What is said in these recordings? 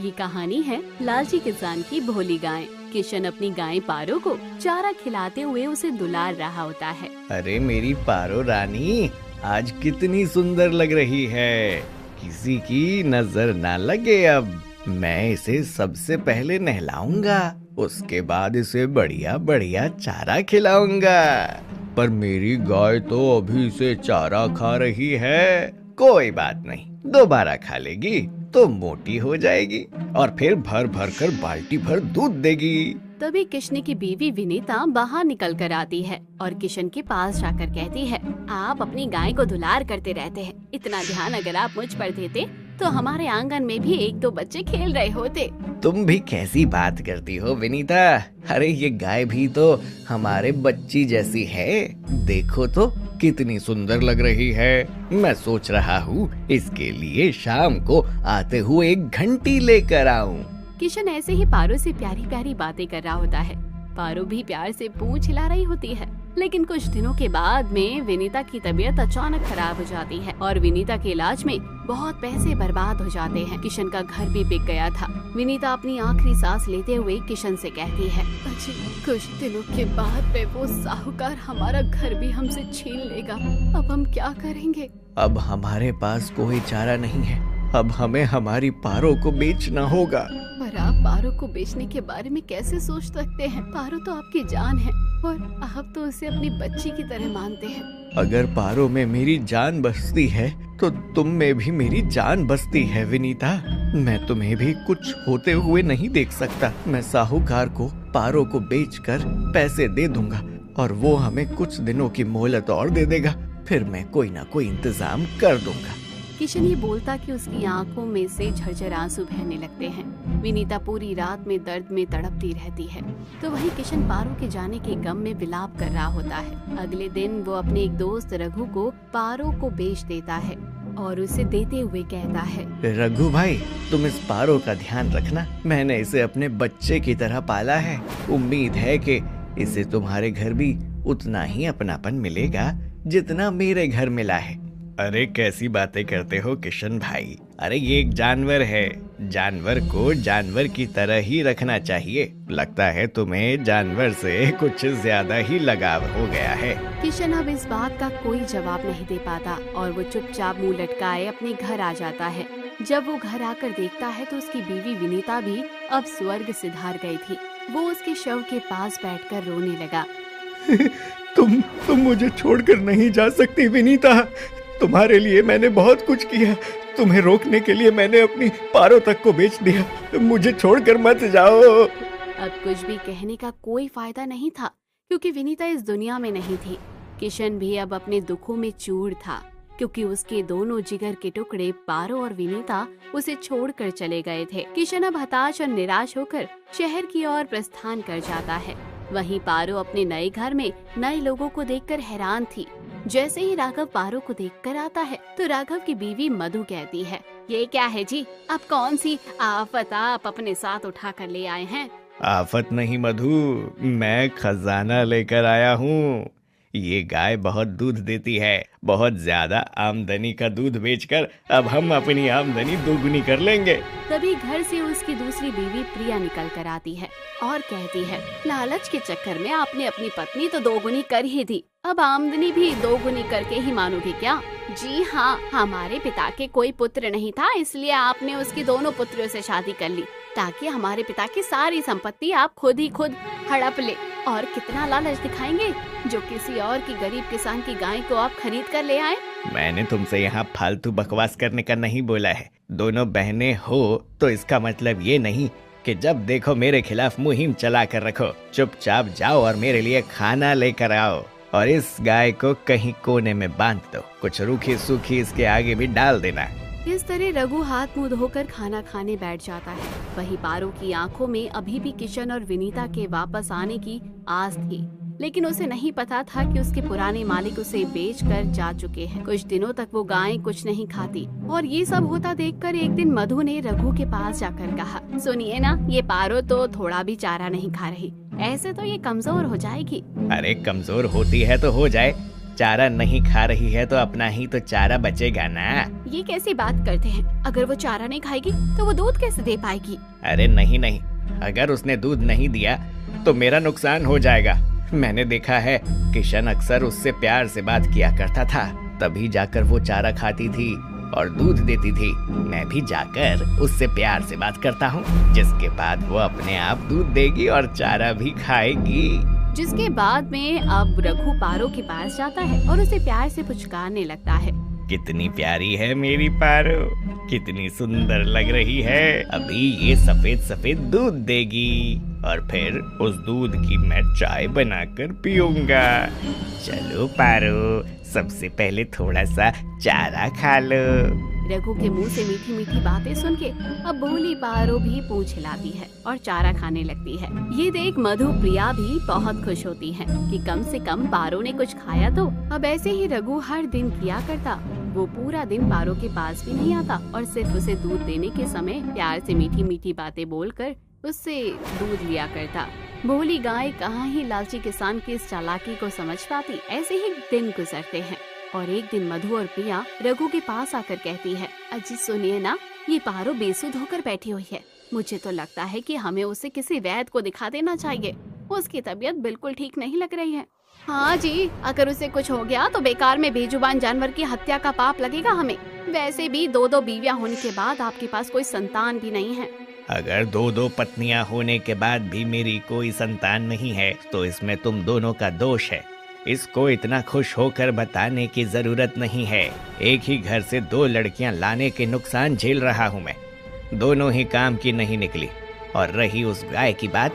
ये कहानी है लालची किसान की भोली गाय। किशन अपनी गाय पारो को चारा खिलाते हुए उसे दुलार रहा होता है। अरे मेरी पारो रानी, आज कितनी सुंदर लग रही है, किसी की नजर ना लगे। अब मैं इसे सबसे पहले नहलाऊंगा, उसके बाद इसे बढ़िया बढ़िया चारा खिलाऊंगा। पर मेरी गाय तो अभी से चारा खा रही है। कोई बात नहीं, दोबारा खा लेगी तो मोटी हो जाएगी और फिर भर भर कर बाल्टी भर दूध देगी। तभी किशन की बीवी विनीता बाहर निकल कर आती है और किशन के पास जाकर कहती है, आप अपनी गाय को दुलार करते रहते हैं, इतना ध्यान अगर आप मुझ पर देते तो हमारे आंगन में भी एक दो बच्चे खेल रहे होते। तुम भी कैसी बात करती हो विनीता, अरे ये गाय भी तो हमारे बच्ची जैसी है, देखो तो कितनी सुंदर लग रही है। मैं सोच रहा हूँ इसके लिए शाम को आते हुए एक घंटी लेकर आऊं। किशन ऐसे ही पारो से प्यारी प्यारी बातें कर रहा होता है। पारो भी प्यार से पूंछ हिला रही होती है। लेकिन कुछ दिनों के बाद में विनीता की तबीयत अचानक खराब हो जाती है और विनीता के इलाज में बहुत पैसे बर्बाद हो जाते हैं। किशन का घर भी बिक गया था। विनीता अपनी आखिरी सांस लेते हुए किशन से कहती है, अजी कुछ दिनों के बाद में वो साहूकार हमारा घर भी हमसे छीन लेगा, अब हम क्या करेंगे? अब हमारे पास कोई चारा नहीं है, अब हमें हमारी पारो को बेचना होगा। पर आप पारो को बेचने के बारे में कैसे सोच सकते हैं? पारो तो आपकी जान है और आप तो उसे अपनी बच्ची की तरह मानते हैं। अगर पारो में मेरी जान बसती है तो तुम में भी मेरी जान बसती है विनीता। मैं तुम्हें भी कुछ होते हुए नहीं देख सकता। मैं साहूकार को पारो को बेचकर पैसे दे दूंगा और वो हमें कुछ दिनों की मोहलत और दे देगा, फिर मैं कोई ना कोई इंतजाम कर दूंगा। किशन ये बोलता कि उसकी आंखों में से झरझर आंसू बहने लगते हैं। विनीता पूरी रात में दर्द में तड़पती रहती है। तो वहीं किशन पारो के जाने के गम में विलाप कर रहा होता है। अगले दिन वो अपने एक दोस्त रघु को पारो को बेच देता है और उसे देते हुए कहता है, रघु भाई, तुम इस पारो का ध्यान रखना, मैंने इसे अपने बच्चे की तरह पाला है। उम्मीद है कि इसे तुम्हारे घर भी उतना ही अपनापन मिलेगा जितना मेरे घर मिला है। अरे कैसी बातें करते हो किशन भाई, अरे ये एक जानवर है, जानवर को जानवर की तरह ही रखना चाहिए। लगता है तुम्हें जानवर से कुछ ज्यादा ही लगाव हो गया है। किशन अब इस बात का कोई जवाब नहीं दे पाता और वो चुपचाप मुंह लटकाए अपने घर आ जाता है। जब वो घर आकर देखता है तो उसकी बीवी विनीता भी अब स्वर्ग सिधार गई थी। वो उसके शव के पास बैठकर रोने लगा। तुम मुझे छोड़कर नहीं जा सकती विनीता, तुम्हारे लिए मैंने बहुत कुछ किया, तुम्हें रोकने के लिए मैंने अपनी पारो तक को बेच दिया, मुझे छोड़कर मत जाओ। अब कुछ भी कहने का कोई फायदा नहीं था क्योंकि विनीता इस दुनिया में नहीं थी। किशन भी अब अपने दुखों में चूर था क्योंकि उसके दोनों जिगर के टुकड़े पारो और विनीता उसे छोड़कर चले गए थे। किशन अब हताश और निराश होकर शहर की ओर प्रस्थान कर जाता है। वहीं पारो अपने नए घर में नए लोगों को देखकर हैरान थी। जैसे ही राघव पारो को देखकर आता है तो राघव की बीवी मधु कहती है, ये क्या है जी, अब कौन सी आफत आप अपने साथ उठा कर ले आए हैं? आफत नहीं मधु, मैं खजाना लेकर आया हूँ। ये गाय बहुत दूध देती है, बहुत ज्यादा आमदनी का दूध बेचकर अब हम अपनी आमदनी दोगुनी कर लेंगे। तभी घर से उसकी दूसरी बीवी प्रिया निकल कर आती है और कहती है, लालच के चक्कर में आपने अपनी पत्नी तो दोगुनी कर ही दी, अब आमदनी भी दोगुनी करके ही मानोगे क्या? जी हाँ, हमारे पिता के कोई पुत्र नहीं था, इसलिए आपने उसकी दोनों पुत्रियों से शादी कर ली ताकि हमारे पिता की सारी संपत्ति आप खुद हड़प ले। और कितना लालच दिखाएंगे जो किसी और की गरीब किसान की गाय को आप खरीद कर ले आए। मैंने तुमसे यहाँ फालतू बकवास करने का नहीं बोला है। दोनों बहनें हो तो इसका मतलब ये नहीं कि जब देखो मेरे खिलाफ मुहिम चला कर रखो। चुपचाप जाओ और मेरे लिए खाना लेकर आओ और इस गाय को कहीं कोने में बांध दो, कुछ रूखी सूखी इसके आगे भी डाल देना। इस तरह रघु हाथ मुंह धोकर खाना खाने बैठ जाता है। वहीं पारो की आंखों में अभी भी किशन और विनीता के वापस आने की आस थी, लेकिन उसे नहीं पता था कि उसके पुराने मालिक उसे बेचकर जा चुके हैं। कुछ दिनों तक वो गाय कुछ नहीं खाती और ये सब होता देखकर एक दिन मधु ने रघु के पास जाकर कहा, सुनिए ना, ये पारो तो थोड़ा भी चारा नहीं खा रही, ऐसे तो ये कमजोर हो जाएगी। अरे कमजोर होती है तो हो जाए, चारा नहीं खा रही है तो अपना ही तो चारा बचेगा ना। ये कैसी बात करते हैं? अगर वो चारा नहीं खाएगी तो वो दूध कैसे दे पाएगी? अरे नहीं नहीं, अगर उसने दूध नहीं दिया तो मेरा नुकसान हो जाएगा। मैंने देखा है किशन अक्सर उससे प्यार से बात किया करता था, तभी जाकर वो चारा खाती थी और दूध देती थी। मैं भी जाकर उससे प्यार से बात करता हूँ, जिसके बाद वो अपने आप दूध देगी और चारा भी खाएगी। जिसके बाद में अब रघु पारो के पास जाता है और उसे प्यार से पुचकारने लगता है। कितनी प्यारी है मेरी पारो, कितनी सुंदर लग रही है। अभी ये सफेद सफेद दूध देगी और फिर उस दूध की मैं चाय बनाकर पीऊंगा। चलो पारो, सबसे पहले थोड़ा सा चारा खा लो। रघु के मुंह से मीठी मीठी बातें सुन के अब भोली पारो भी पूंछ हिलाती है और चारा खाने लगती है। ये देख मधु प्रिया भी बहुत खुश होती है कि कम से कम पारो ने कुछ खाया तो। अब ऐसे ही रघु हर दिन किया करता। वो पूरा दिन पारो के पास भी नहीं आता और सिर्फ उसे दूध देने के समय प्यार से मीठी मीठी बातें बोलकर उससे दूध लिया करता। भोली गाय कहाँ ही लालची किसान की इस चालाकी को समझ पाती। ऐसे ही दिन गुजरते हैं और एक दिन मधु और प्रिया रघु के पास आकर कहती है, अजी सुनिए ना, ये पारो बेसुध होकर बैठी हुई है। मुझे तो लगता है कि हमें उसे किसी वैद्य को दिखा देना चाहिए। उसकी तबीयत बिल्कुल ठीक नहीं लग रही है। हाँ जी, अगर उसे कुछ हो गया तो बेकार में बेजुबान जानवर की हत्या का पाप लगेगा हमें। वैसे भी 2-2 बीवियां होने के बाद आपके पास कोई संतान भी नहीं है। अगर 2-2 पत्नियां होने के बाद भी मेरी कोई संतान नहीं है तो इसमें तुम दोनों का दोष है। इसको इतना खुश होकर बताने की जरूरत नहीं है। एक ही घर से 2 लड़कियां लाने के नुकसान झेल रहा हूँ मैं। दोनों ही काम की नहीं निकली। और रही उस गाय की बात,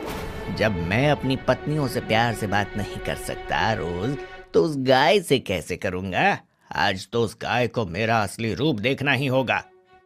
जब मैं अपनी पत्नियों से प्यार से बात नहीं कर सकता रोज, तो उस गाय से कैसे करूँगा? आज तो उस गाय को मेरा असली रूप देखना ही होगा।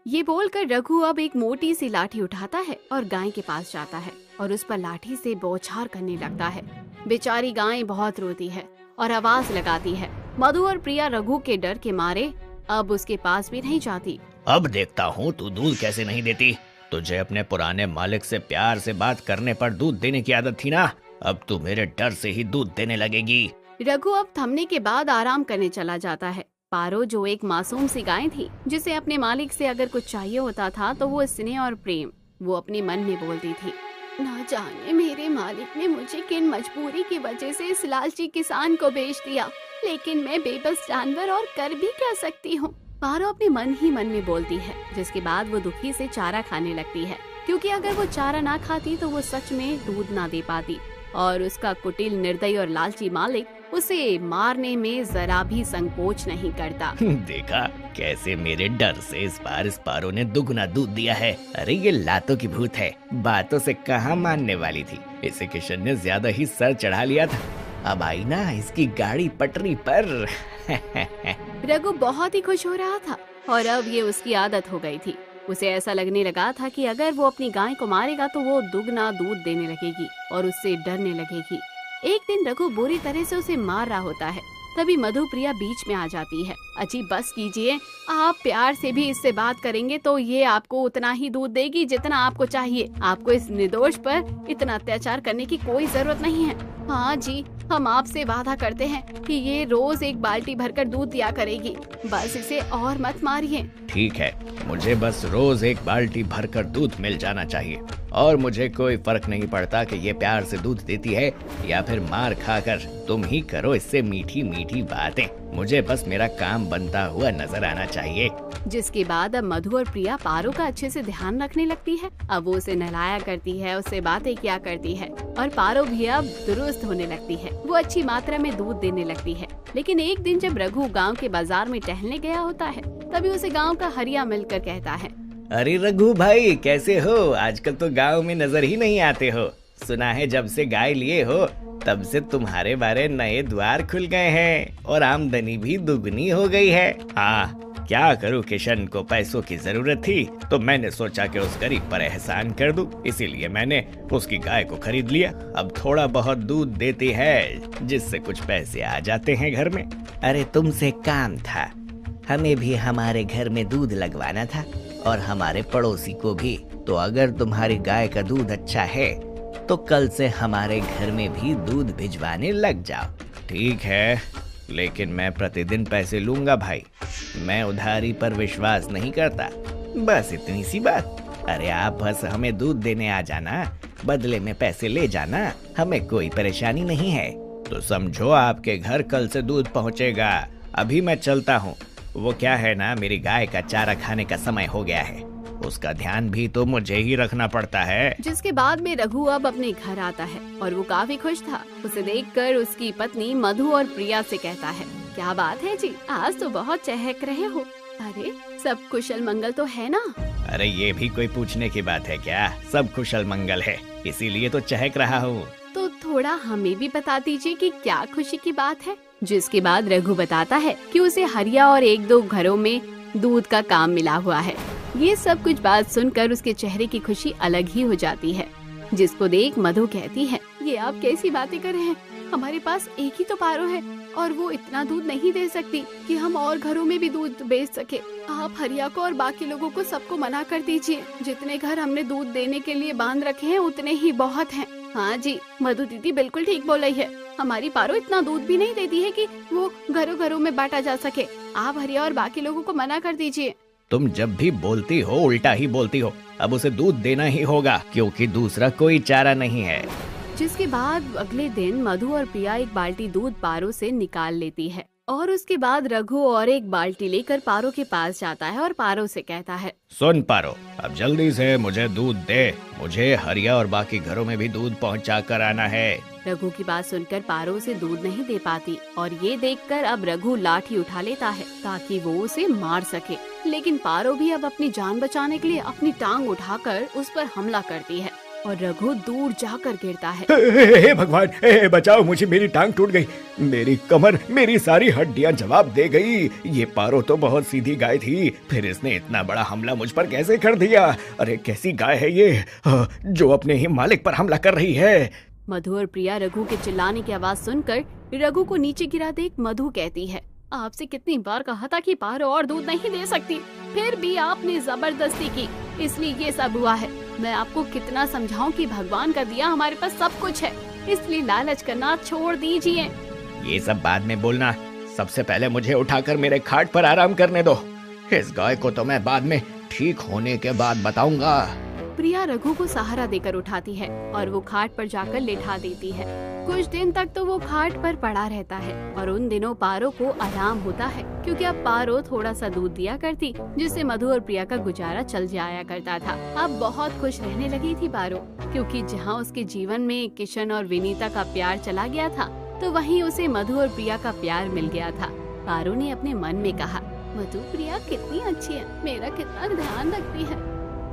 ये बोलकर रघु अब एक मोटी सी लाठी उठाता है और गाय के पास जाता है और उस पर लाठी से बौछार करने लगता है। बेचारी गाय बहुत रोती है और आवाज लगाती है। मधु और प्रिया रघु के डर के मारे अब उसके पास भी नहीं जाती। अब देखता हूँ तू दूध कैसे नहीं देती। तुझे अपने पुराने मालिक से प्यार से बात करने पर दूध देने की आदत थी ना, अब तू मेरे डर से ही दूध देने लगेगी। रघु अब थमने के बाद आराम करने चला जाता है। पारो जो एक मासूम सी गाय थी, जिसे अपने मालिक से अगर कुछ चाहिए होता था तो वो स्नेह और प्रेम, वो अपने मन में बोलती थी। न जाने मेरे मालिक ने मुझे किन मजबूरी की वजह से इस लालची किसान को बेच दिया, लेकिन मैं बेबस जानवर और कर भी क्या सकती हूँ। पारो अपने मन ही मन में बोलती है, जिसके बाद वो दुखी से चारा खाने लगती है, क्योंकि अगर वो चारा ना खाती तो वो सच में दूध ना दे पाती और उसका कुटिल, निर्दयी और लालची मालिक उसे मारने में जरा भी संकोच नहीं करता। देखा कैसे मेरे डर से इस बार इस पारो ने दुगना दूध दिया है। अरे ये लातों की भूत है, बातों से कहाँ मानने वाली थी। इसे किशन ने ज्यादा ही सर चढ़ा लिया था। अब आई ना इसकी गाड़ी पटरी पर। रघु बहुत ही खुश हो रहा था और अब ये उसकी आदत हो गई थी। उसे ऐसा लगने लगा था कि अगर वो अपनी गाय को मारेगा तो वो दुगना दूध देने लगेगी और उससे डरने लगेगी। एक दिन रघु बुरी तरह से उसे मार रहा होता है, तभी मधु प्रिया बीच में आ जाती है। अजी बस कीजिए, आप प्यार से भी इससे बात करेंगे तो ये आपको उतना ही दूध देगी जितना आपको चाहिए। आपको इस निर्दोष पर इतना अत्याचार करने की कोई जरूरत नहीं है। हाँ जी, हम आपसे वादा करते हैं कि ये रोज 1 बाल्टी भरकर दूध दिया करेगी। बस इसे और मत मारिए। ठीक है, मुझे बस रोज 1 बाल्टी भरकर दूध मिल जाना चाहिए और मुझे कोई फर्क नहीं पड़ता कि ये प्यार से दूध देती है या फिर मार खाकर। तुम ही करो इससे मीठी मीठी बातें, मुझे बस मेरा काम बनता हुआ नजर आना चाहिए। जिसके बाद अब मधु और प्रिया पारो का अच्छे से ध्यान रखने लगती है। अब वो उसे नहलाया करती है, उससे बातें किया करती है और पारो भी अब दुरुस्त होने लगती है। वो अच्छी मात्रा में दूध देने लगती है। लेकिन एक दिन जब रघु गांव के बाजार में टहलने गया होता है, तभी उसे गांव का हरिया मिलकर कहता है, अरे रघु भाई कैसे हो? आजकल तो गांव में नजर ही नहीं आते हो। सुना है जब से गाय लिए हो तब से तुम्हारे बारे नए द्वार खुल गए हैं और आमदनी भी दुगनी हो गई है। हाँ, क्या करूँ, किशन को पैसों की जरूरत थी तो मैंने सोचा कि उस गरीब पर एहसान कर दूं, इसीलिए मैंने उसकी गाय को खरीद लिया। अब थोड़ा बहुत दूध देती है जिससे कुछ पैसे आ जाते हैं घर में। अरे तुमसे काम था, हमें भी हमारे घर में दूध लगवाना था और हमारे पड़ोसी को भी। तो अगर तुम्हारी गाय का दूध अच्छा है तो कल से हमारे घर में भी दूध भिजवाने लग जाओ। ठीक है, लेकिन मैं प्रतिदिन पैसे लूंगा भाई। मैं उधारी पर विश्वास नहीं करता। बस इतनी सी बात। अरे आप बस हमें दूध देने आ जाना, बदले में पैसे ले जाना, हमें कोई परेशानी नहीं है। तो समझो आपके घर कल से दूध पहुंचेगा। अभी मैं चलता हूँ। वो क्या है ना, मेरी गाय का चारा खाने का समय हो गया है, उसका ध्यान भी तो मुझे ही रखना पड़ता है। जिसके बाद में रघु अब अपने घर आता है और वो काफी खुश था। उसे देखकर उसकी पत्नी मधु और प्रिया से कहता है, क्या बात है जी, आज तो बहुत चहक रहे हो। अरे सब कुशल मंगल तो है ना? अरे ये भी कोई पूछने की बात है क्या? सब कुशल मंगल है, इसीलिए तो चहक रहा हूँ। तो थोड़ा हमें भी बता दीजिए कि क्या खुशी की बात है। जिसके बाद रघु बताता है कि उसे हरिया और एक दो घरों में दूध का काम मिला हुआ है। ये सब कुछ बात सुनकर उसके चेहरे की खुशी अलग ही हो जाती है। जिसको देख मधु कहती है, ये आप कैसी बातें कर रहे हैं? हमारे पास एक ही तो पारो है और वो इतना दूध नहीं दे सकती कि हम और घरों में भी दूध बेच सके। आप हरिया को और बाकी लोगों को सबको मना कर दीजिए। जितने घर हमने दूध देने के लिए बांध रखे हैं उतने ही बहुत हैं। हाँ जी, मधु दीदी बिल्कुल ठीक बोल रही है। हमारी पारो इतना दूध भी नहीं देती है कि वो घरों घरों में बांटा जा सके। आप हरिया और बाकी लोगों को मना कर दीजिए। तुम जब भी बोलती हो उल्टा ही बोलती हो। अब उसे दूध देना ही होगा, क्योंकि दूसरा कोई चारा नहीं है। जिसके बाद अगले दिन मधु और प्रिया एक बाल्टी दूध पारो से निकाल लेती है और उसके बाद रघु और एक बाल्टी लेकर पारो के पास जाता है और पारो से कहता है, सुन पारो, अब जल्दी से मुझे दूध दे। मुझे हरिया और बाकी घरों में भी दूध पहुंचा कर आना है। रघु की बात सुनकर पारो उसे दूध नहीं दे पाती और ये देखकर अब रघु लाठी उठा लेता है ताकि वो उसे मार सके। लेकिन पारो भी अब अपनी जान बचाने के लिए अपनी टांग उठाकर उस पर हमला करती है और रघु दूर जाकर गिरता है। हे भगवान, हे बचाओ मुझे, मेरी टांग टूट गई, मेरी कमर, मेरी सारी हड्डियां जवाब दे गई। ये पारो तो बहुत सीधी गाय थी, फिर इसने इतना बड़ा हमला मुझ पर कैसे कर दिया? अरे कैसी गाय है ये जो अपने ही मालिक पर हमला कर रही है? मधु और प्रिया रघु के चिल्लाने की आवाज सुनकर रघु को नीचे गिरा देख मधु कहती है, आपसे कितनी बार कहा था कि पारो और दूध नहीं दे सकती, फिर भी आपने जबरदस्ती की, इसलिए ये सब हुआ है। मैं आपको कितना समझाऊं कि भगवान का दिया हमारे पास सब कुछ है, इसलिए लालच करना छोड़ दीजिए। ये सब बाद में बोलना, सबसे पहले मुझे उठाकर मेरे खाट पर आराम करने दो। इस गाय को तो मैं बाद में ठीक होने के बाद बताऊंगा। प्रिया रघु को सहारा देकर उठाती है और वो खाट पर जाकर लेटा देती है। कुछ दिन तक तो वो खाट पर पड़ा रहता है और उन दिनों पारो को आराम होता है, क्योंकि अब पारो थोड़ा सा दूध दिया करती, जिससे मधु और प्रिया का गुजारा चल जाया करता था। अब बहुत खुश रहने लगी थी पारो, क्योंकि जहाँ उसके जीवन में किशन और विनीता का प्यार चला गया था, तो वहीं उसे मधु और प्रिया का प्यार मिल गया था। पारो ने अपने मन में कहा, मधु प्रिया कितनी अच्छी है, मेरा कितना ध्यान रखती है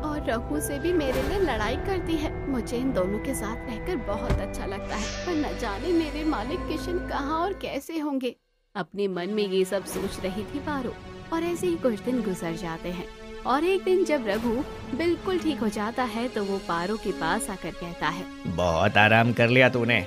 और रघु से भी मेरे लिए लड़ाई करती है। मुझे इन दोनों के साथ रहकर बहुत अच्छा लगता है, पर न जाने मेरे मालिक किशन कहाँ और कैसे होंगे। अपने मन में ये सब सोच रही थी पारो और ऐसे ही कुछ दिन गुजर जाते हैं। और एक दिन जब रघु बिल्कुल ठीक हो जाता है तो वो पारो के पास आकर कहता है, बहुत आराम कर लिया तूने,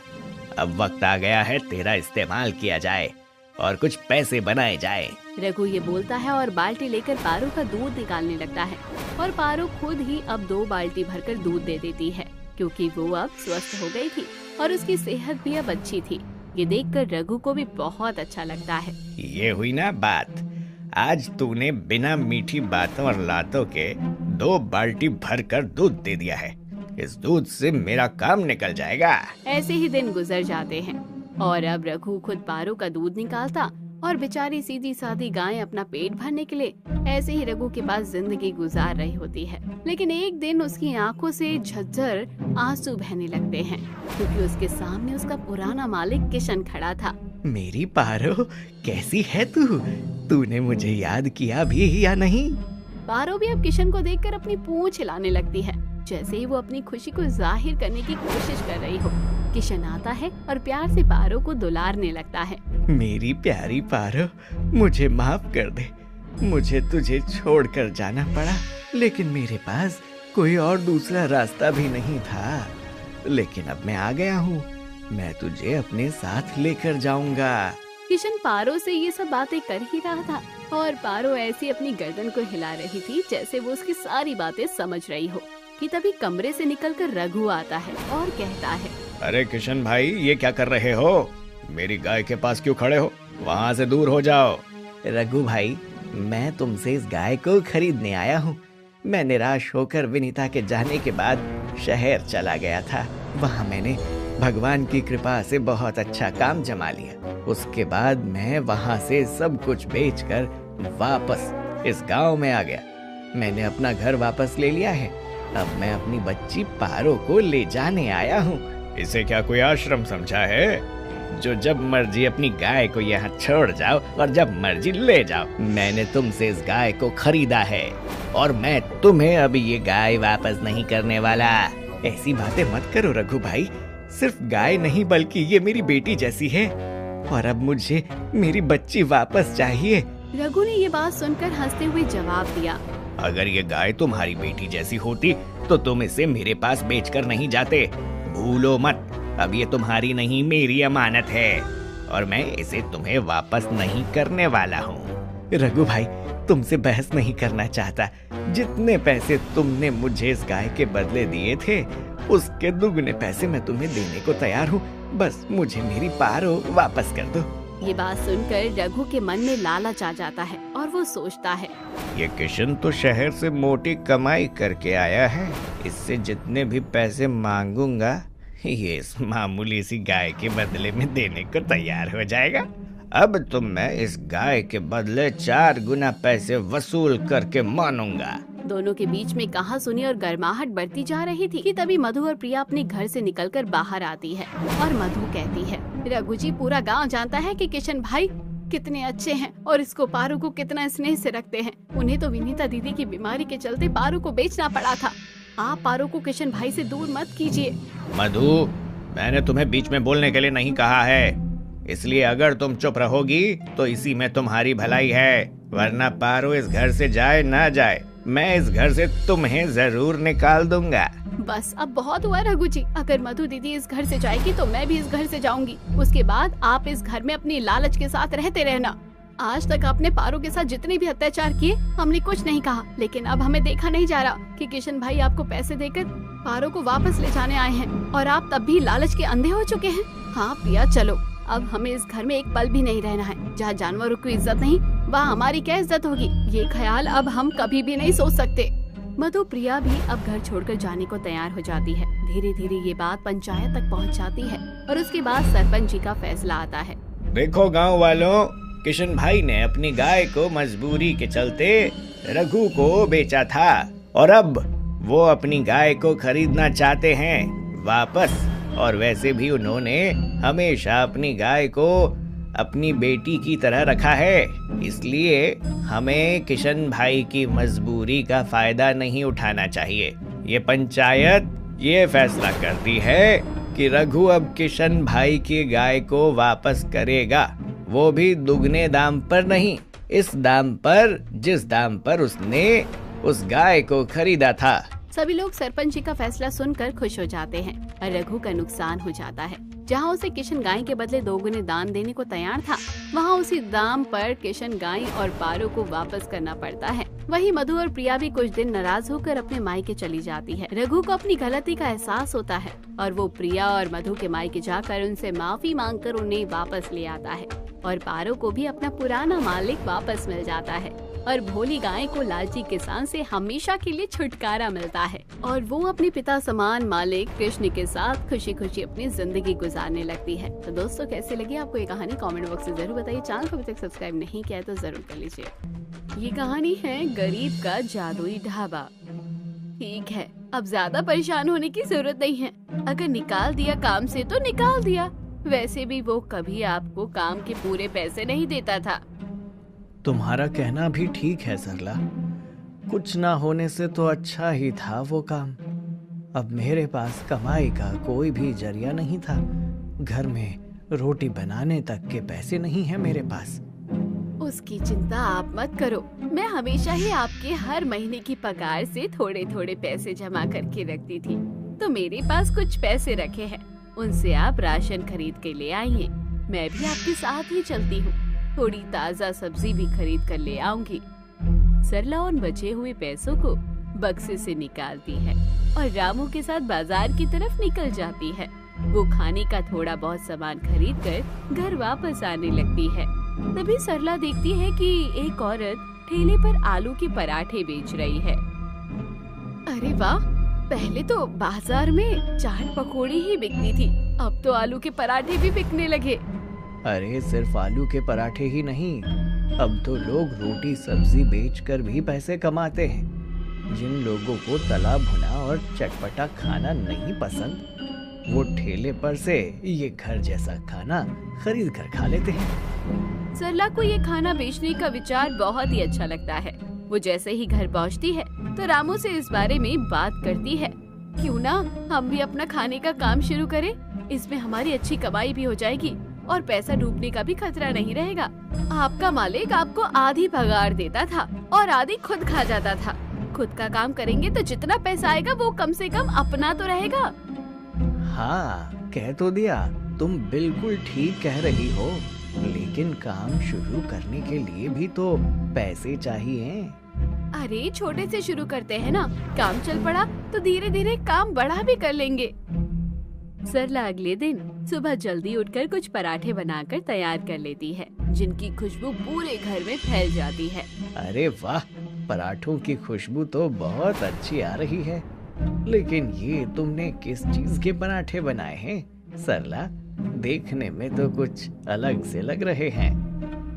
अब वक्त आ गया है तेरा इस्तेमाल किया जाए और कुछ पैसे बनाए जाए। रघु ये बोलता है और बाल्टी लेकर पारो का दूध निकालने लगता है और पारो खुद ही अब 2 बाल्टी भरकर दूध दे देती है, क्योंकि वो अब स्वस्थ हो गई थी और उसकी सेहत भी अब अच्छी थी। ये देखकर रघु को भी बहुत अच्छा लगता है। ये हुई ना बात, आज तूने बिना मीठी बातों और लातों के 2 बाल्टी भरकर दूध दे दिया है। इस दूध से मेरा काम निकल जाएगा। ऐसे ही दिन गुजर जाते हैं और अब रघु खुद पारो का दूध निकालता और बेचारी सीधी सादी गाय अपना पेट भरने के लिए ऐसे ही रघु के पास जिंदगी गुजार रही होती है। लेकिन एक दिन उसकी आंखों से झज्जर आंसू बहने लगते हैं, क्योंकि उसके सामने उसका पुराना मालिक किशन खड़ा था। मेरी पारो, कैसी है तू? तूने मुझे याद किया भी या नहीं? पारो भी अब किशन को देखकर अपनी पूंछ हिलाने लगती है, जैसे ही वो अपनी खुशी को जाहिर करने की कोशिश कर रही हो। किशन आता है और प्यार से पारो को दुलारने लगता है। मेरी प्यारी पारो, मुझे माफ कर दे, मुझे तुझे छोड़कर जाना पड़ा, लेकिन मेरे पास कोई और दूसरा रास्ता भी नहीं था। लेकिन अब मैं आ गया हूँ, मैं तुझे अपने साथ लेकर जाऊंगा। किशन पारो से ये सब बातें कर ही रहा था और पारो ऐसी अपनी गर्दन को हिला रही थी जैसे वो उसकी सारी बातें समझ रही हो, कि तभी कमरे से निकलकर रघु आता है और कहता है, अरे किशन भाई, ये क्या कर रहे हो? मेरी गाय के पास क्यों खड़े हो? वहाँ से दूर हो जाओ। रघु भाई, मैं तुमसे इस गाय को खरीदने आया हूँ। मैं निराश होकर विनीता के जाने के बाद शहर चला गया था। वहाँ मैंने भगवान की कृपा से बहुत अच्छा काम जमा लिया। उसके बाद मैं वहाँ से सब कुछ बेचकर वापस इस गांव में आ गया। मैंने अपना घर वापस ले लिया है। अब मैं अपनी बच्ची पारो को ले जाने आया हूँ। इसे क्या कोई आश्रम समझा है, जो जब मर्जी अपनी गाय को यहाँ छोड़ जाओ और जब मर्जी ले जाओ? मैंने तुमसे इस गाय को खरीदा है और मैं तुम्हें अभी ये गाय वापस नहीं करने वाला। ऐसी बातें मत करो रघु भाई, सिर्फ गाय नहीं बल्कि ये मेरी बेटी जैसी है और अब मुझे मेरी बच्ची वापस चाहिए। रघु ने ये बात सुनकर हंसते हुए जवाब दिया, अगर ये गाय तुम्हारी बेटी जैसी होती तो तुम इसे मेरे पास बेचकर नहीं जाते। भूलो मत, अब ये तुम्हारी नहीं मेरी अमानत है और मैं इसे तुम्हें वापस नहीं करने वाला हूँ। रघु भाई, तुमसे बहस नहीं करना चाहता। जितने पैसे तुमने मुझे इस गाय के बदले दिए थे उसके दुगने पैसे मैं तुम्हें देने को तैयार हूँ। बस मुझे मेरी पारो वापस कर दो। ये बात सुनकर रघु के मन में लालच आ जाता है और वो सोचता है, ये किशन तो शहर से मोटी कमाई करके आया है, इससे जितने भी पैसे मांगूंगा ये इस मामूली सी गाय के बदले में देने को तैयार हो जाएगा। अब तो मैं इस गाय के बदले 4 गुना पैसे वसूल करके मानूंगा। दोनों के बीच में कहा सुनी और गर्माहट बढ़ती जा रही थी कि तभी मधु और प्रिया अपने घर से निकलकर बाहर आती है और मधु कहती है, रघु जी, पूरा गांव जानता है कि किशन भाई कितने अच्छे हैं और इसको पारू को कितना स्नेह से रखते हैं। उन्हें तो विनीता दीदी की बीमारी के चलते पारू को बेचना पड़ा था। आप पारू को किशन भाई से दूर मत कीजिए। मधु, मैंने तुम्हें बीच में बोलने के लिए नहीं कहा है, इसलिए अगर तुम चुप रहोगी तो इसी में तुम्हारी भलाई है, वरना पारू इस घर से जाए ना जाए मैं इस घर से तुम्हें जरूर निकाल दूंगा। बस अब बहुत हुआ रघु जी, अगर मधु दीदी इस घर से जाएगी तो मैं भी इस घर से जाऊंगी। उसके बाद आप इस घर में अपनी लालच के साथ रहते रहना। आज तक आपने पारो के साथ जितने भी अत्याचार किए हमने कुछ नहीं कहा, लेकिन अब हमें देखा नहीं जा रहा कि किशन भाई आपको पैसे देकर पारो को वापस ले जाने आए हैं और आप तब भी लालच के अंधे हो चुके हैं। हाँ प्रिया, चलो, अब हमें इस घर में एक पल भी नहीं रहना है। जहाँ जानवरों की इज्जत नहीं वहाँ हमारी क्या इज्जत होगी, ये ख्याल अब हम कभी भी नहीं सोच सकते। मधु प्रिया भी अब घर छोड़कर जाने को तैयार हो जाती है। धीरे धीरे ये बात पंचायत तक पहुँच जाती है और उसके बाद सरपंच जी का फैसला आता है। देखो गाँव वालों, किशन भाई ने अपनी गाय को मजबूरी के चलते रघु को बेचा था और अब वो अपनी गाय को खरीदना चाहते हैं वापस। और वैसे भी उन्होंने हमेशा अपनी गाय को अपनी बेटी की तरह रखा है, इसलिए हमें किशन भाई की मजबूरी का फायदा नहीं उठाना चाहिए। ये पंचायत ये फैसला करती है कि रघु अब किशन भाई की गाय को वापस करेगा, वो भी दुगने दाम पर नहीं, इस दाम पर जिस दाम पर उसने उस गाय को खरीदा था। सभी लोग सरपंच जी का फैसला सुनकर खुश हो जाते हैं और रघु का नुकसान हो जाता है। जहां उसे किशन गाय के बदले 2 गुने दाम देने को तैयार था, वहां उसी दाम पर किशन गाय और पारो को वापस करना पड़ता है। वहीं मधु और प्रिया भी कुछ दिन नाराज होकर अपने मायके चली जाती है। रघु को अपनी गलती का एहसास होता है और वो प्रिया और मधु के मायके जाकर उनसे माफी मांगकर उन्हें वापस ले आता है और पारो को भी अपना पुराना मालिक वापस मिल जाता है और भोली गाय को लालची किसान से हमेशा के लिए छुटकारा मिलता है और वो अपने पिता समान मालिक कृष्ण के साथ खुशी खुशी अपनी जिंदगी गुजारने लगती है। तो दोस्तों, कैसी लगी आपको ये कहानी कमेंट बॉक्स में जरूर बताइए। चैनल को अभी तक सब्सक्राइब नहीं किया है तो जरूर कर लीजिए। ये कहानी है गरीब का जादुई ढाबा। ठीक है, अब ज्यादा परेशान होने की जरूरत नहीं है। अगर निकाल दिया काम से तो निकाल दिया, वैसे भी वो कभी आपको काम के पूरे पैसे नहीं देता था। तुम्हारा कहना भी ठीक है सरला, कुछ ना होने से तो अच्छा ही था वो काम। अब मेरे पास कमाई का कोई भी जरिया नहीं था, घर में रोटी बनाने तक के पैसे नहीं है मेरे पास। उसकी चिंता आप मत करो, मैं हमेशा ही आपके हर महीने की पगार से थोड़े थोड़े पैसे जमा करके रखती थी, तो मेरे पास कुछ पैसे रखे हैं, उनसे आप राशन खरीद के ले आइए। मैं भी आपके साथ ही चलती हूँ, थोड़ी ताज़ा सब्जी भी खरीद कर ले आऊंगी। सरला उन बचे हुए पैसों को बक्से से निकालती है और रामू के साथ बाजार की तरफ निकल जाती है। वो खाने का थोड़ा बहुत सामान खरीद कर घर वापस आने लगती है। तभी सरला देखती है कि एक औरत ठेले पर आलू के पराठे बेच रही है। अरे वाह, पहले तो बाजार में चाट पकौड़ी ही बिकती थी, अब तो आलू के पराठे भी बिकने लगे। अरे सिर्फ आलू के पराठे ही नहीं, अब तो लोग रोटी सब्जी बेचकर भी पैसे कमाते हैं। जिन लोगों को तला भुना और चटपटा खाना नहीं पसंद, वो ठेले पर से ये घर जैसा खाना खरीद कर खा लेते हैं। सरला को ये खाना बेचने का विचार बहुत ही अच्छा लगता है। वो जैसे ही घर पहुंचती है तो रामू से इस बारे में बात करती है। क्यों ना हम भी अपना खाने का काम शुरू करें, इसमें हमारी अच्छी कमाई भी हो जाएगी और पैसा डूबने का भी खतरा नहीं रहेगा। आपका मालिक आपको आधी पगार देता था और आधी खुद खा जाता था। खुद का काम करेंगे तो जितना पैसा आएगा वो कम से कम अपना तो रहेगा। हाँ, कह तो दिया, तुम बिल्कुल ठीक कह रही हो, लेकिन काम शुरू करने के लिए भी तो पैसे चाहिए। अरे छोटे से शुरू करते हैं ना, काम चल पड़ा तो धीरे धीरे काम बड़ा भी कर लेंगे। सरला अगले दिन सुबह जल्दी उठकर कुछ पराठे बनाकर तैयार कर लेती है, जिनकी खुशबू पूरे घर में फैल जाती है। अरे वाह, पराठों की खुशबू तो बहुत अच्छी आ रही है। लेकिन ये तुमने किस चीज के पराठे बनाए हैं सरला? देखने में तो कुछ अलग से लग रहे हैं।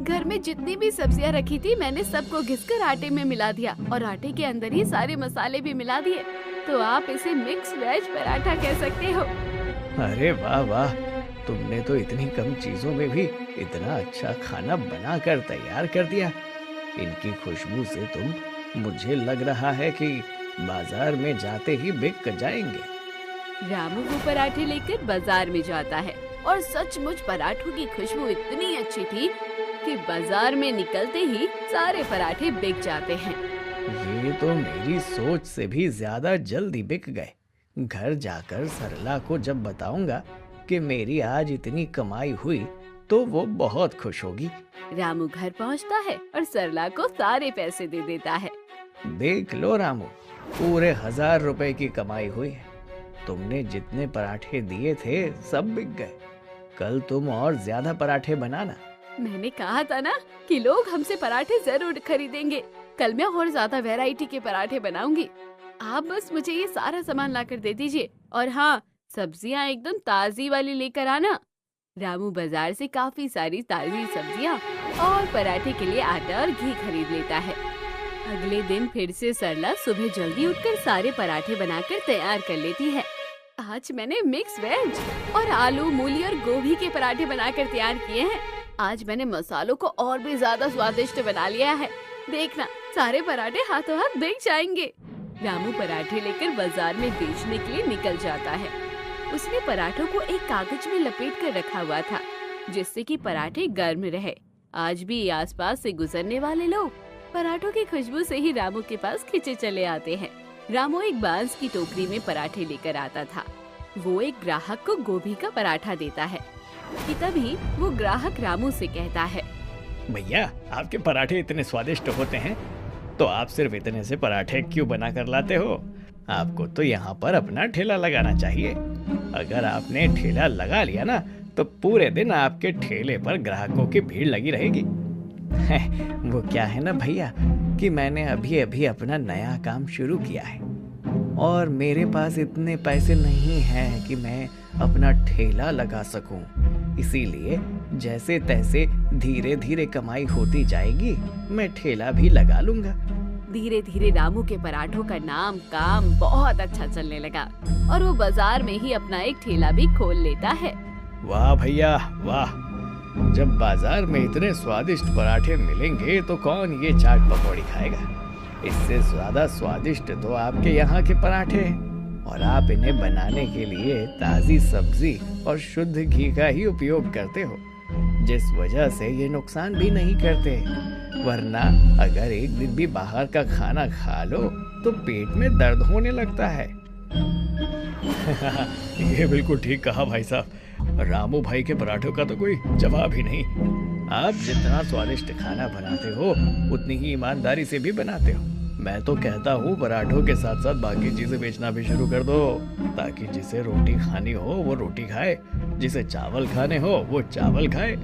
घर में जितनी भी सब्जियां रखी थी मैंने सबको घिसकर आटे में मिला दिया और आटे के अंदर ही सारे मसाले भी मिला दिए, तो आप इसे मिक्स वेज पराठा कह सकते हो। अरे वाह वाह, तुमने तो इतनी कम चीजों में भी इतना अच्छा खाना बनाकर तैयार कर दिया। इनकी खुशबू से तुम, मुझे लग रहा है कि बाजार में जाते ही बिक जाएंगे। रामू वो पराठे लेकर बाजार में जाता है और सचमुच पराठों की खुशबू इतनी अच्छी थी कि बाजार में निकलते ही सारे पराठे बिक जाते हैं। ये तो मेरी सोच से भी ज्यादा जल्दी बिक गए। घर जाकर सरला को जब बताऊंगा कि मेरी आज इतनी कमाई हुई तो वो बहुत खुश होगी। रामू घर पहुंचता है और सरला को सारे पैसे दे देता है। देख लो रामू, पूरे 1000 रुपए की कमाई हुई है। तुमने जितने पराठे दिए थे सब बिक गए। कल तुम और ज्यादा पराठे बनाना। मैंने कहा था ना कि लोग हमसे पराठे जरूर खरीदेंगे। कल मैं और ज्यादा वैरायटी के पराठे बनाऊंगी। आप बस मुझे ये सारा सामान लाकर दे दीजिए, और हाँ, सब्जियां एकदम ताजी वाली लेकर आना। रामू बाजार से काफी सारी ताजी सब्जियां और पराठे के लिए आटा और घी खरीद लेता है। अगले दिन फिर से सरला सुबह जल्दी उठकर सारे पराठे बनाकर तैयार कर लेती है। आज मैंने मिक्स वेज और आलू, मूली और गोभी के पराठे बनाकर तैयार किए हैं। आज मैंने मसालों को और भी ज्यादा स्वादिष्ट बना लिया है। देखना, सारे पराठे हाथों हाथ बिक जाएंगे। रामू पराठे लेकर बाजार में बेचने के लिए निकल जाता है। उसने पराठों को एक कागज में लपेट कर रखा हुआ था, जिससे कि पराठे गर्म रहे। आज भी आसपास से गुजरने वाले लोग पराठों की खुशबू से ही रामू के पास खिंचे चले आते हैं। रामू एक बांस की टोकरी में पराठे लेकर आता था। वो एक ग्राहक को गोभी का पराठा देता है कि तभी वो ग्राहक रामू से कहता है, भैया, आपके पराठे इतने स्वादिष्ट होते हैं तो आप सिर्फ इतने से पराठे क्यों बना कर लाते हो? आपको तो यहाँ पर अपना ठेला लगाना चाहिए। अगर आपने ठेला लगा लिया ना तो पूरे दिन आपके ठेले पर ग्राहकों की भीड़ लगी रहेगी। वो क्या है ना भैया कि मैंने अभी अभी अपना नया काम शुरू किया है और मेरे पास इतने पैसे नहीं हैं कि मैं अपना ठेला लगा सकूं। इसीलिए जैसे तैसे धीरे धीरे कमाई होती जाएगी, मैं ठेला भी लगा लूंगा। धीरे धीरे रामू के पराठों का नाम काम बहुत अच्छा चलने लगा और वो बाजार में ही अपना एक ठेला भी खोल लेता है। वाह भैया वाह, जब बाजार में इतने स्वादिष्ट पराठे मिलेंगे तो कौन ये चाट पकौड़ी खाएगा? इससे ज्यादा स्वादिष्ट तो आपके यहाँ के पराठे हैं और आप इन्हें बनाने के लिए ताजी सब्जी और शुद्ध घी का ही उपयोग करते हो, जिस वजह से ये नुकसान भी नहीं करते। वरना अगर एक दिन भी बाहर का खाना खा लो तो पेट में दर्द होने लगता है। ये बिल्कुल ठीक कहा भाई साहब, रामू भाई के पराठों का तो कोई जवाब ही नहीं। आप जितना स्वादिष्ट खाना बनाते हो उतनी ही ईमानदारी से भी बनाते हो। मैं तो कहता हूँ पराठों के साथ साथ बाकी चीजें बेचना भी शुरू कर दो, ताकि जिसे रोटी खानी हो वो रोटी खाए, जिसे चावल खाने हो वो चावल खाए।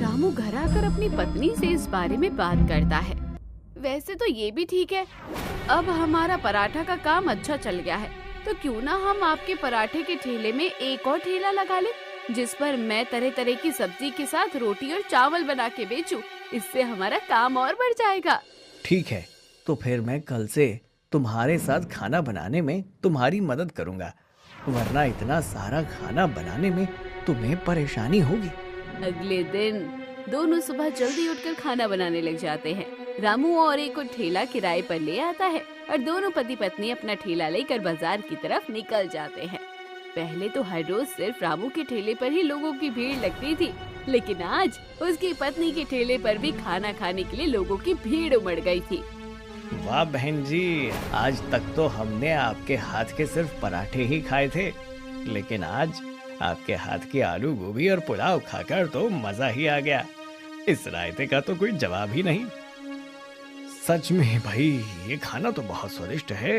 रामू घर आकर अपनी पत्नी से इस बारे में बात करता है। वैसे तो ये भी ठीक है, अब हमारा पराठा का काम अच्छा चल गया है, तो क्यों ना हम आपके पराठे के ठेले में एक और ठेला लगा ले, जिस पर मैं तरह तरह की सब्जी के साथ रोटी और चावल बना के बेचूं। इससे हमारा काम और बढ़ जाएगा। ठीक है, तो फिर मैं कल से तुम्हारे साथ खाना बनाने में तुम्हारी मदद करूंगा, वरना इतना सारा खाना बनाने में तुम्हें परेशानी होगी। अगले दिन दोनों सुबह जल्दी उठकर खाना बनाने लग जाते हैं। रामू और एक ठेला किराए पर ले आता है और दोनों पति पत्नी अपना ठेला लेकर बाजार की तरफ निकल जाते हैं। पहले तो हर रोज सिर्फ रामू के ठेले पर ही लोगों की भीड़ लगती थी, लेकिन आज उसकी पत्नी के ठेले पर भी खाना खाने के लिए लोगों की भीड़ उमड़ गई थी। वाह बहन जी, आज तक तो हमने आपके हाथ के सिर्फ पराठे ही खाए थे, लेकिन आज आपके हाथ की आलू गोभी और पुलाव खाकर तो मजा ही आ गया। इस रायते का तो कोई जवाब ही नहीं। सच में भाई, ये खाना तो बहुत स्वादिष्ट है।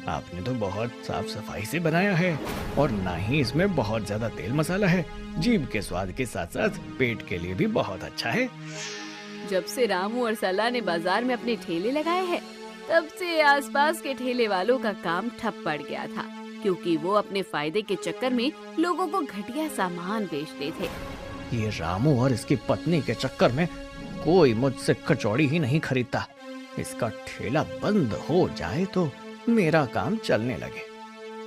आपने तो बहुत साफ सफाई से बनाया है और ना ही इसमें बहुत ज्यादा तेल मसाला है। जीभ के स्वाद के साथ साथ पेट के लिए भी बहुत अच्छा है। जब से रामू और सला ने बाजार में अपने ठेले लगाए हैं, तब से आसपास के ठेले वालों का काम ठप पड़ गया था, क्योंकि वो अपने फायदे के चक्कर में लोगों को घटिया सामान बेचते थे। ये रामू और इसकी पत्नी के चक्कर में कोई मुझसे कचौड़ी ही नहीं खरीदता। इसका ठेला बंद हो जाए तो मेरा काम चलने लगे,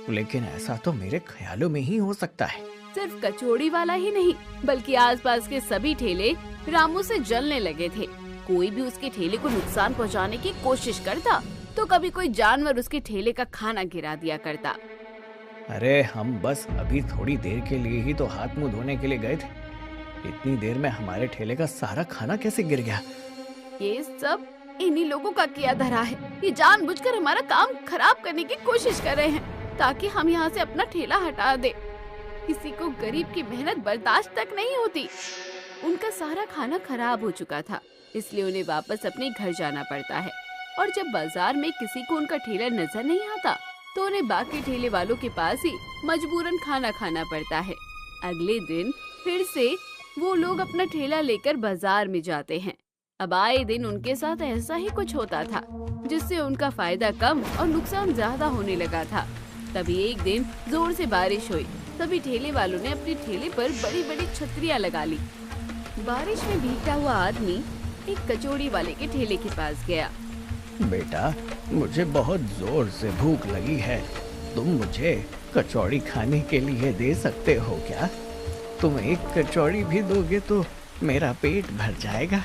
लेकिन ऐसा तो मेरे ख्यालों में ही हो सकता है। सिर्फ कचौड़ी वाला ही नहीं, बल्कि आसपास के सभी ठेले रामू से जलने लगे थे। कोई भी उसके ठेले को नुकसान पहुंचाने की कोशिश करता, तो कभी कोई जानवर उसके ठेले का खाना गिरा दिया करता। अरे हम बस अभी थोड़ी देर के लिए ही तो हाथ मुंह धोने के लिए गए थे, इतनी देर में हमारे ठेले का सारा खाना कैसे गिर गया? ये सब इन्हीं लोगों का किया धरा है। ये जानबूझकर हमारा काम खराब करने की कोशिश कर रहे हैं, ताकि हम यहाँ से अपना ठेला हटा दे। किसी को गरीब की मेहनत बर्दाश्त तक नहीं होती। उनका सारा खाना खराब हो चुका था, इसलिए उन्हें वापस अपने घर जाना पड़ता है। और जब बाजार में किसी को उनका ठेला नजर नहीं आता, तो उन्हें बाकी ठेले वालों के पास ही मजबूरन खाना खाना पड़ता है। अगले दिन फिर से वो लोग अपना ठेला लेकर बाजार में जाते हैं। अब आए दिन उनके साथ ऐसा ही कुछ होता था, जिससे उनका फायदा कम और नुकसान ज्यादा होने लगा था। तभी एक दिन जोर से बारिश हुई। सभी ठेले वालों ने अपने ठेले पर बड़ी बड़ी छतरियां लगा ली। बारिश में भीगता हुआ आदमी एक कचौड़ी वाले के ठेले के पास गया। बेटा, मुझे बहुत जोर से भूख लगी है, तुम मुझे कचौड़ी खाने के लिए दे सकते हो क्या? तुम एक कचौड़ी भी दोगे तो मेरा पेट भर जाएगा।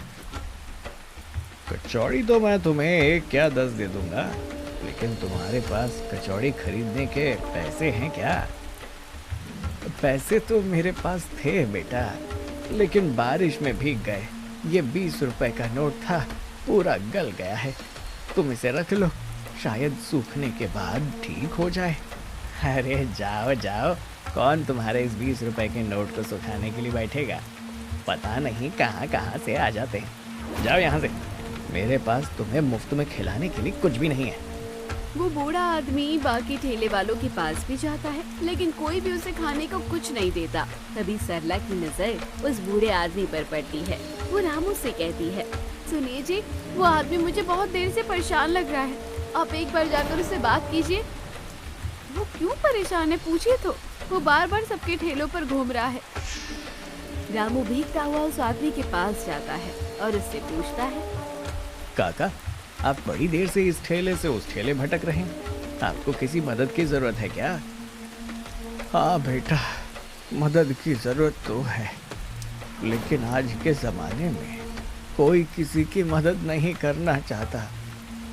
कचौड़ी तो मैं तुम्हें एक क्या 10 दे दूंगा, लेकिन तुम्हारे पास कचौड़ी खरीदने के पैसे हैं क्या? पैसे तो मेरे पास थे बेटा, लेकिन बारिश में भीग गए। ये 20 रुपए का नोट था, पूरा गल गया है। तुम इसे रख लो, शायद सूखने के बाद ठीक हो जाए। अरे जाओ जाओ, कौन तुम्हारे इस 20 रुपए के नोट को सुखाने के लिए बैठेगा? पता नहीं कहाँ कहाँ से आ जाते हैं। जाओ यहाँ से, मेरे पास तुम्हें मुफ्त में खिलाने के लिए कुछ भी नहीं है। वो बूढ़ा आदमी बाकी ठेले वालों के पास भी जाता है, लेकिन कोई भी उसे खाने को कुछ नहीं देता। तभी सरला की नजर उस बूढ़े आदमी पर पड़ती है। वो रामू से कहती है, सुनिए जी, वो आदमी मुझे बहुत देर से परेशान लग रहा है, आप एक बार जाकर उससे बात कीजिए। वो क्यों परेशान है पूछिए तो, वो बार बार सबके ठेलों पर घूम रहा है। रामू भीगता हुआ उस आदमी के पास जाता है और उससे पूछता है, काका, आप बड़ी देर से इस ठेले से उस ठेले भटक रहे हैं, आपको किसी मदद की जरूरत है क्या? हाँ बेटा, मदद की जरूरत तो है, लेकिन आज के जमाने में कोई किसी की मदद नहीं करना चाहता।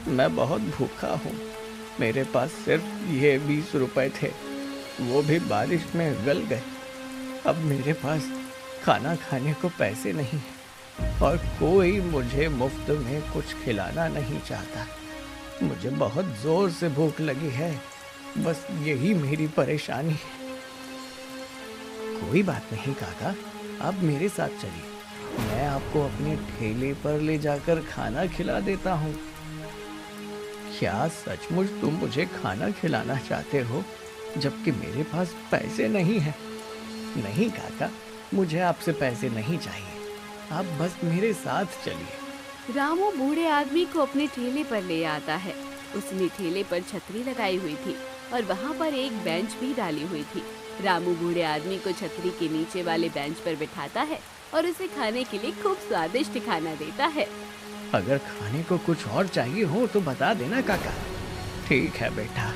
मैं बहुत भूखा हूँ, मेरे पास सिर्फ ये 20 रुपए थे, वो भी बारिश में गल गए। अब मेरे पास खाना खाने को पैसे नहीं हैं और कोई मुझे मुफ्त में कुछ खिलाना नहीं चाहता। मुझे बहुत जोर से भूख लगी है, बस यही मेरी परेशानी है। कोई बात नहीं काका, आप मेरे साथ चलिए, मैं आपको अपने ठेले पर ले जाकर खाना खिला देता हूँ। क्या सचमुच तुम मुझे खाना खिलाना चाहते हो जबकि मेरे पास पैसे नहीं हैं? नहीं काका, मुझे आपसे पैसे नहीं चाहिए, आप बस मेरे साथ चलिए। रामू बूढ़े आदमी को अपने ठेले पर ले आता है। उसने ठेले पर छतरी लगाई हुई थी और वहाँ पर एक बेंच भी डाली हुई थी। रामू बूढ़े आदमी को छतरी के नीचे वाले बेंच पर बिठाता है और उसे खाने के लिए खूब स्वादिष्ट खाना देता है। अगर खाने को कुछ और चाहिए हो तो बता देना काका। ठीक है बेटा।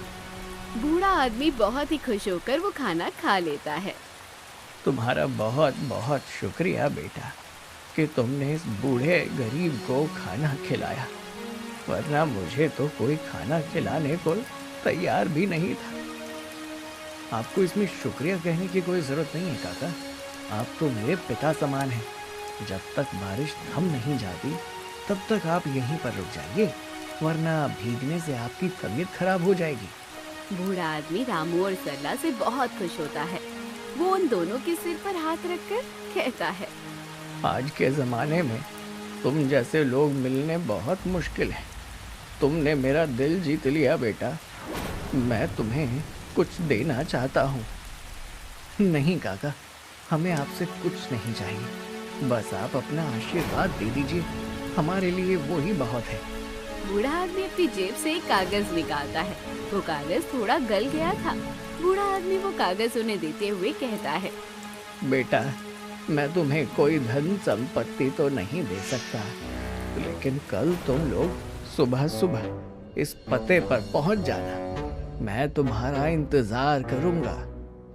बूढ़ा आदमी बहुत ही खुश होकर वो खाना खा लेता है। तुम्हारा बहुत बहुत शुक्रिया बेटा कि तुमने इस बूढ़े गरीब को खाना खिलाया, वरना मुझे तो कोई खाना खिलाने को तैयार भी नहीं था। आपको इसमें शुक्रिया कहने की कोई जरूरत नहीं है काका, आप तो मेरे पिता समान हैं। जब तक बारिश थम नहीं जाती तब तक आप यहीं पर रुक जाइए, वरना भीगने से आपकी तबीयत खराब हो जाएगी। बूढ़ा आदमी रामू और सरला से बहुत खुश होता है। वो उन दोनों के सिर पर हाथ रखकर कहता है, आज के ज़माने में तुम जैसे लोग मिलने बहुत मुश्किल है। तुमने मेरा दिल जीत लिया बेटा, मैं तुम्हें कुछ देना चाहता हूँ। नहीं काका, हमें आपसे कुछ नहीं चाहिए, बस आप अपना आशीर्वाद दे दीजिए, हमारे लिए वो ही बहुत है। बूढ़ा आदमी अपनी जेब से एक कागज निकालता है। वो कागज थोड़ा गल गया था। बूढ़ा आदमी वो कागज उन्हें देते हुए कहता है, बेटा, मैं तुम्हें कोई धन संपत्ति तो नहीं दे सकता, लेकिन कल तुम लोग सुबह सुबह इस पते पर पहुंच जाना। मैं तुम्हारा इंतजार करूंगा।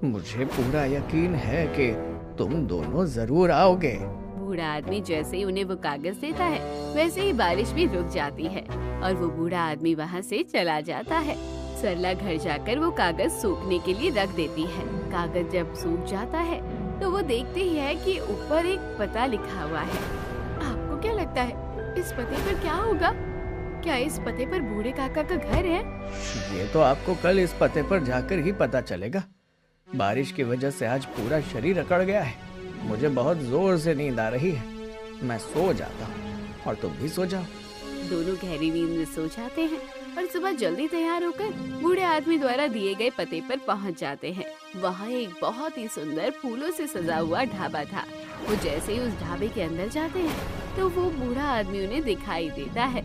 मुझे पूरा यकीन है कि तुम दोनों जरूर आओगे। बूढ़ा आदमी जैसे ही उन्हें वो कागज देता है, वैसे ही बारिश भी रुक जाती है और वो बूढ़ा आदमी वहाँ से चला जाता है। सरला घर जाकर वो कागज सूखने के लिए रख देती है। कागज जब सूख जाता है तो वो देखते ही है कि ऊपर एक पता लिखा हुआ है। आपको क्या लगता है इस पते पर क्या होगा? क्या इस पते पर बूढ़े काका का घर है? ये तो आपको कल इस पते पर जाकर ही पता चलेगा। बारिश की वजह से आज पूरा शरीर अकड़ गया है। मुझे बहुत जोर से नींद आ रही है, मैं सो जाता हूँ और तुम भी सो जाओ। दोनों गहरी नींद में सो जाते हैं और सुबह जल्दी तैयार होकर बूढ़े आदमी द्वारा दिए गए पते पर पहुँच जाते हैं। वहाँ एक बहुत ही सुंदर फूलों से सजा हुआ ढाबा था। वो जैसे ही उस ढाबे के अंदर जाते हैं तो वो बूढ़ा आदमी उन्हें दिखाई देता है।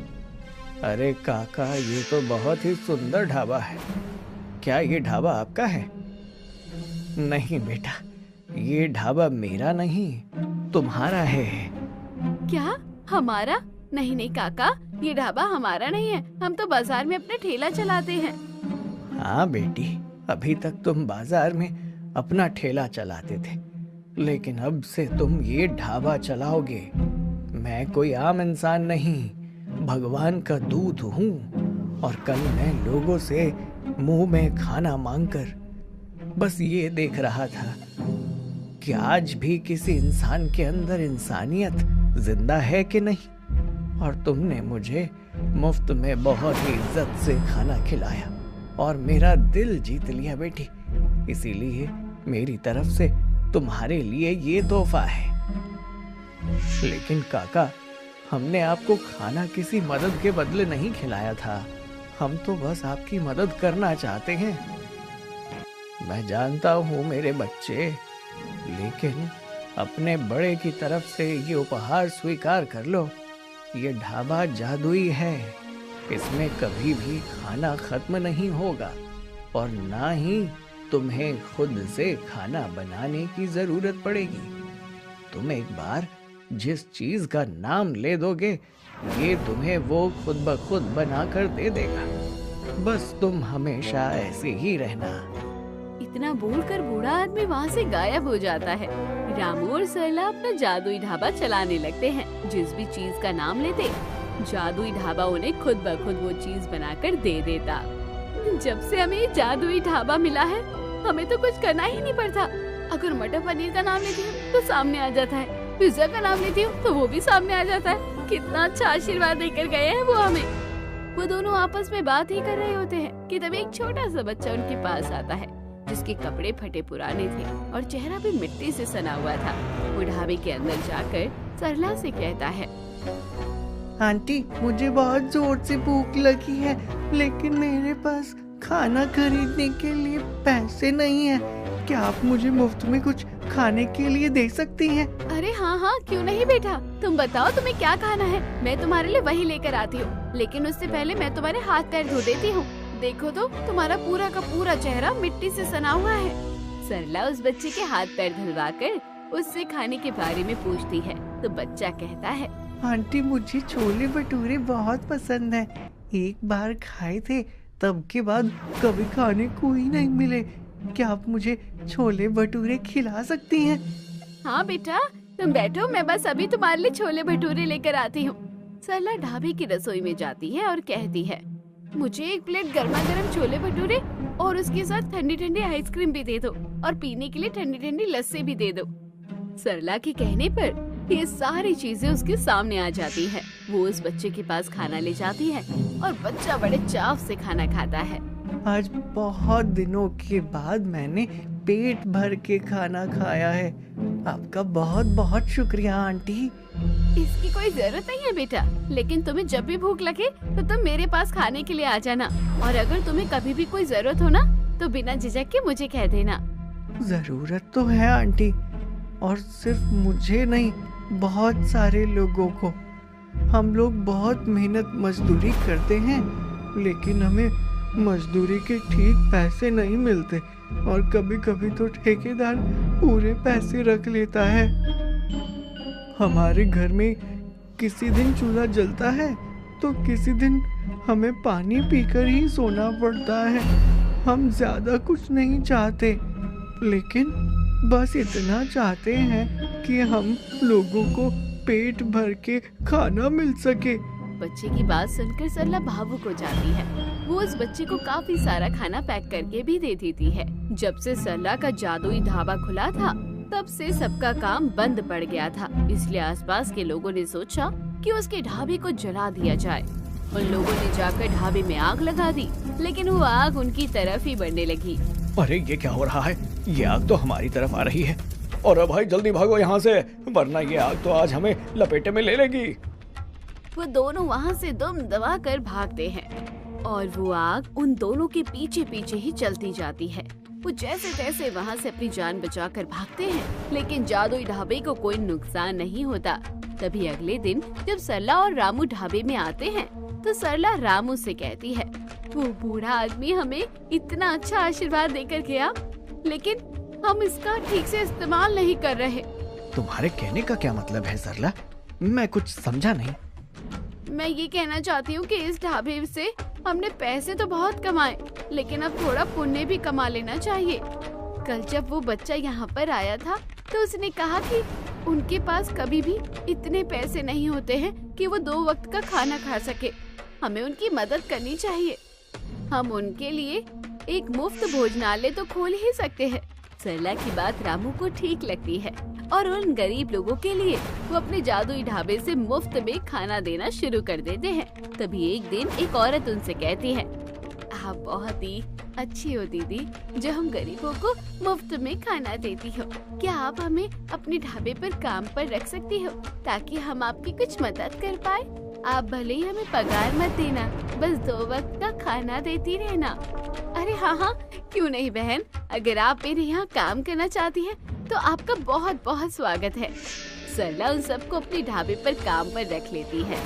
अरे काका, ये तो बहुत ही सुंदर ढाबा है। क्या ये ढाबा आपका है? नहीं बेटा, ये ढाबा मेरा नहीं, तुम्हारा है। क्या हमारा? नहीं नहीं काका, ये ढाबा हमारा नहीं है, हम तो बाजार में अपना ठेला चलाते हैं। हाँ बेटी, अभी तक तुम बाजार में अपना ठेला चलाते थे, लेकिन अब से तुम ये ढाबा चलाओगे। मैं कोई आम इंसान नहीं, भगवान का दूत हूँ और कल मैं लोगों से मुंह में खाना मांगकर बस ये देख रहा था कि आज भी किसी इंसान के अंदर इंसानियत जिंदा है कि नहीं, और तुमने मुझे मुफ्त में बहुत ही इज्जत से खाना खिलाया और मेरा दिल जीत लिया बेटी। इसीलिए मेरी तरफ से तुम्हारे लिए ये तोहफा है। लेकिन काका, हमने आपको खाना किसी मदद के बदले नहीं खिलाया था, हम तो बस आपकी मदद करना चाहते हैं। मैं जानता हूँ मेरे बच्चे, लेकिन अपने बड़े की तरफ से ये उपहार स्वीकार कर लो। ये ढाबा जादुई है, इसमें कभी भी खाना खत्म नहीं होगा और ना ही तुम्हें खुद से खाना बनाने की जरूरत पड़ेगी। तुम एक बार जिस चीज का नाम ले दोगे, ये तुम्हें वो खुद ब खुद बनाकर दे देगा। बस तुम हमेशा ऐसे ही रहना। इतना बोलकर बूढ़ा आदमी वहाँ से गायब हो जाता है। रामू और सरला अपना जादुई ढाबा चलाने लगते हैं। जिस भी चीज का नाम लेते, जादुई ढाबा उन्हें खुद ब खुद वो चीज बनाकर दे देता। जब से हमें जादुई ढाबा मिला है, हमें तो कुछ करना ही नहीं पड़ता। अगर मटर पनीर का नाम लेती हूँ तो सामने आ जाता है, पिज्जा का नाम लेती हूँ तो वो भी सामने आ जाता है। कितना अच्छा आशीर्वाद देकर गए हैं वो हमें। वो दोनों आपस में बात ही कर रहे होते हैं कि तभी एक छोटा सा बच्चा उनके पास आता है, जिसके कपड़े फटे पुराने थे और चेहरा भी मिट्टी से सना हुआ था। वो ढाबे के अंदर जाकर सरला से कहता है, आंटी, मुझे बहुत जोर से भूख लगी है, लेकिन मेरे पास खाना खरीदने के लिए पैसे नहीं है। क्या आप मुझे मुफ्त में कुछ खाने के लिए दे सकती हैं? अरे हाँ हाँ, क्यों नहीं बेटा, तुम बताओ तुम्हें क्या खाना है, मैं तुम्हारे लिए वही लेकर आती हूँ। लेकिन उससे पहले मैं तुम्हारे हाथ पैर धो देती हूँ। देखो तो तुम्हारा पूरा का पूरा चेहरा मिट्टी से सना हुआ है। सरला उस बच्चे के हाथ पैर धुलवाकर उससे खाने के बारे में पूछती है तो बच्चा कहता है, आंटी, मुझे छोले भटूरे बहुत पसंद है। एक बार खाए थे, तब के बाद कभी खाने को ही नहीं मिले। क्या आप मुझे छोले भटूरे खिला सकती हैं? हाँ बेटा, तुम बैठो, मैं बस अभी तुम्हारे लिए छोले भटूरे लेकर आती हूँ। सरला ढाबे की रसोई में जाती है और कहती है, मुझे एक प्लेट गर्मा गर्म छोले भटूरे और उसके साथ ठंडी ठंडी आइसक्रीम भी दे दो और पीने के लिए ठंडी ठंडी लस्सी भी दे दो। सरला के कहने पर ये सारी चीजें उसके सामने आ जाती है। वो उस बच्चे के पास खाना ले जाती है और बच्चा बड़े चाव से खाना खाता है। आज बहुत दिनों के बाद मैंने पेट भर के खाना खाया है। आपका बहुत बहुत शुक्रिया आंटी। इसकी कोई जरूरत नहीं है बेटा, लेकिन तुम्हें जब भी भूख लगे तो तुम मेरे पास खाने के लिए आ जाना। और अगर तुम्हें कभी भी कोई जरूरत हो ना तो बिना झिझक के मुझे कह देना। जरूरत तो है आंटी, और सिर्फ मुझे नहीं, बहुत सारे लोगों को। हम लोग बहुत मेहनत मजदूरी करते हैं, लेकिन हमें मजदूरी के ठीक पैसे नहीं मिलते, और कभी कभी तो ठेकेदार पूरे पैसे रख लेता है। हमारे घर में किसी दिन चूल्हा जलता है तो किसी दिन हमें पानी पीकर ही सोना पड़ता है। हम ज्यादा कुछ नहीं चाहते, लेकिन बस इतना चाहते हैं कि हम लोगों को पेट भर के खाना मिल सके। बच्चे की बात सुनकर सरला भावुक हो जाती है। वो उस बच्चे को काफी सारा खाना पैक करके भी दे देती है। जब से सरला का जादुई ढाबा खुला था, तब से सबका काम बंद पड़ गया था। इसलिए आसपास के लोगों ने सोचा कि उसके ढाबे को जला दिया जाए। उन लोगों ने जाकर ढाबे में आग लगा दी, लेकिन वो आग उनकी तरफ ही बढ़ने लगी। अरे ये क्या हो रहा है? ये आग तो हमारी तरफ आ रही है। और भाई जल्दी भागो यहाँ से, वरना ये आग तो आज हमें लपेटे में ले लेगी। वो दोनों वहाँ से दुम दबा कर भागते हैं और वो आग उन दोनों के पीछे पीछे ही चलती जाती है। वो जैसे तैसे वहाँ से अपनी जान बचाकर भागते हैं, लेकिन जादुई ढाबे को कोई नुकसान नहीं होता। तभी अगले दिन जब सरला और रामू ढाबे में आते हैं, तो सरला रामू से कहती है, वो बूढ़ा आदमी हमें इतना अच्छा आशीर्वाद देकर गया, लेकिन हम इसका ठीक से इस्तेमाल नहीं कर रहे। तुम्हारे कहने का क्या मतलब है सरला? मैं कुछ समझा नहीं। मैं ये कहना चाहती हूँ कि इस ढाबे से हमने पैसे तो बहुत कमाए, लेकिन अब थोड़ा पुण्य भी कमा लेना चाहिए। कल जब वो बच्चा यहाँ पर आया था, तो उसने कहा कि उनके पास कभी भी इतने पैसे नहीं होते हैं कि वो 2 वक्त का खाना खा सके। हमें उनकी मदद करनी चाहिए। हम उनके लिए एक मुफ्त भोजनालय तो खोल ही सकते हैं। सरला की बात रामू को ठीक लगती है और उन गरीब लोगों के लिए वो अपने जादुई ढाबे से मुफ्त में खाना देना शुरू कर देते हैं। तभी एक दिन एक औरत उनसे कहती है, आप बहुत ही अच्छी हो दीदी, जो हम गरीबों को मुफ्त में खाना देती हो। क्या आप हमें अपने ढाबे पर काम पर रख सकती हो, ताकि हम आपकी कुछ मदद कर पाए? आप भले ही हमें पगार मत देना, बस 2 वक्त का खाना देती रहना। अरे हाँ हाँ, क्यों नहीं बहन, अगर आप मेरे यहाँ काम करना चाहती हैं तो आपका बहुत बहुत स्वागत है। सरला उन सबको अपने ढाबे पर काम पर रख लेती है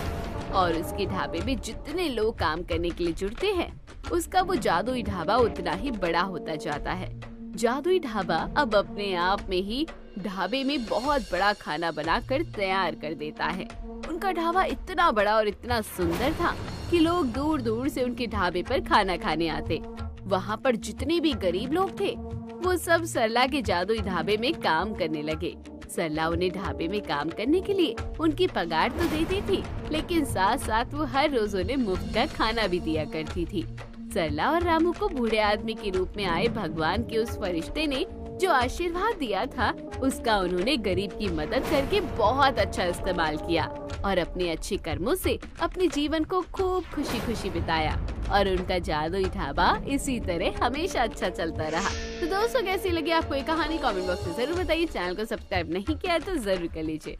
और उसके ढाबे में जितने लोग काम करने के लिए जुड़ते हैं, उसका वो जादुई ढाबा उतना ही बड़ा होता जाता है। जादुई ढाबा अब अपने आप में ही ढाबे में बहुत बड़ा खाना बनाकर तैयार कर देता है। उनका ढाबा इतना बड़ा और इतना सुंदर था कि लोग दूर दूर से उनके ढाबे पर खाना खाने आते। वहाँ पर जितने भी गरीब लोग थे, वो सब सरला के जादुई ढाबे में काम करने लगे। सरला उन्हें ढाबे में काम करने के लिए उनकी पगार तो देती थी, लेकिन साथ साथ वो हर रोज उन्हें मुफ्त का खाना भी दिया करती थी। सरला और रामू को बूढ़े आदमी के रूप में आए भगवान के उस फरिश्ते ने जो आशीर्वाद दिया था, उसका उन्होंने गरीब की मदद करके बहुत अच्छा इस्तेमाल किया और अपने अच्छे कर्मों से अपने जीवन को खूब खुशी खुशी बिताया और उनका जादुई ढाबा इसी तरह हमेशा अच्छा चलता रहा। तो दोस्तों, कैसी लगी आपको ये कहानी? कमेंट बॉक्स में जरूर बताइए। चैनल को सब्सक्राइब नहीं किया तो जरूर कर लीजिए।